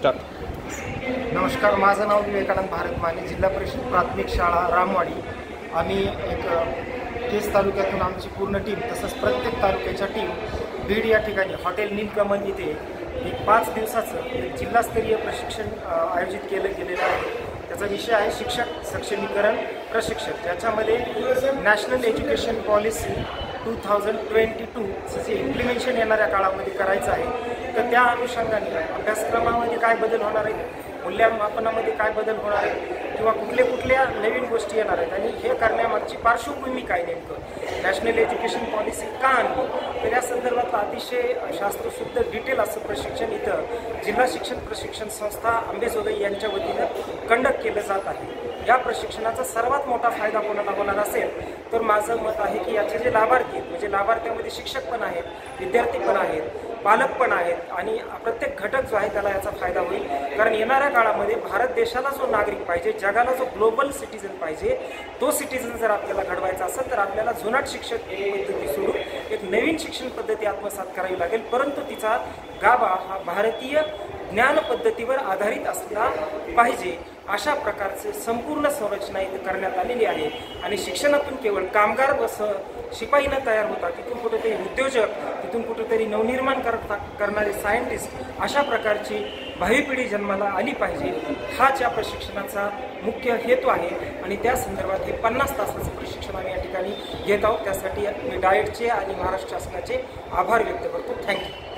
Start. नमस्कार, माझं नाव विवेकानंद भारत माने, जिल्हा परिषद प्राथमिक शाळा रामवाडी. आम्ही एक केस तालुक्यातून आमची पूर्ण टीम, तसंच प्रत्येक तालुक्याच्या टीम बीड या ठिकाणी हॉटेल नीलकमल इथे एक 5 दिवसाचं एक जिल्हास्तरीय प्रशिक्षण आयोजित केलेलं आहे. त्याचा विषय आहे शिक्षक सक्षमीकरण प्रशिक्षण. त्याच्यामध्ये नॅशनल एज्युकेशन पॉलिसी 2022चं जे इम्प्लिमेंटेशन येणाऱ्या काळामध्ये करायचं आहे, तर त्या अनुषंगाने अभ्यासक्रमामध्ये काय बदल होणार आहे, मूल्यमापनामध्ये काय बदल होणार आहे, किंवा कुठल्या नवीन गोष्टी येणार आहेत आणि हे करण्यामागची पार्श्वभूमी काय, नेमकं नॅशनल एज्युकेशन पॉलिसी का आणली, तर या संदर्भात अतिशय शास्त्रशुद्ध डिटेल असं प्रशिक्षण इथं जिल्हा शिक्षण प्रशिक्षण संस्था अंबेजोगाई यांच्या वतीनं कंडक्ट केलं जात आहे. या प्रशिक्षणाचा सर्वात मोठा फायदा कोणाला होणार असेल तर माझं मत आहे की याचे जे लाभार्थी आहेत, म्हणजे लाभार्थ्यामध्ये शिक्षक पण आहेत, विद्यार्थी पण आहेत, पालक पण आहेत आणि प्रत्येक घटक जो आहे त्याला याचा फायदा होईल. कारण येणाऱ्या काळामध्ये भारत देशाला जो नागरिक पाहिजे, जगाला जो ग्लोबल सिटीजन पाहिजे, तो सिटीजन जर आपल्याला घडवायचा असेल तर आपल्याला जुनाट शिक्षण पद्धती सोडून एक नवीन शिक्षण पद्धती आत्मसात करावी लागेल. परंतु तिचा गाभा हा भारतीय ज्ञान पद्धतीवर आधारित असला पाहिजे. अशा प्रकारचे संपूर्ण संरचना इथे करण्यात आलेली आहे आणि शिक्षणातून केवळ कामगार व शिपाई न तयार होता तिथून कुठेतरी उद्योजक, तिथून कुठेतरी नवनिर्माण करणारे सायंटिस्ट, अशा प्रकारची भावी पिढी जन्माला आली पाहिजे, हाच या प्रशिक्षणाचा मुख्य हेतू आहे. आणि त्या संदर्भात हे 50 तासाचं प्रशिक्षण आम्ही या ठिकाणी घेत आहोत. त्यासाठी मी डाएटचे आणि महाराष्ट्र शासनाचे आभार व्यक्त करतो. थँक्यू.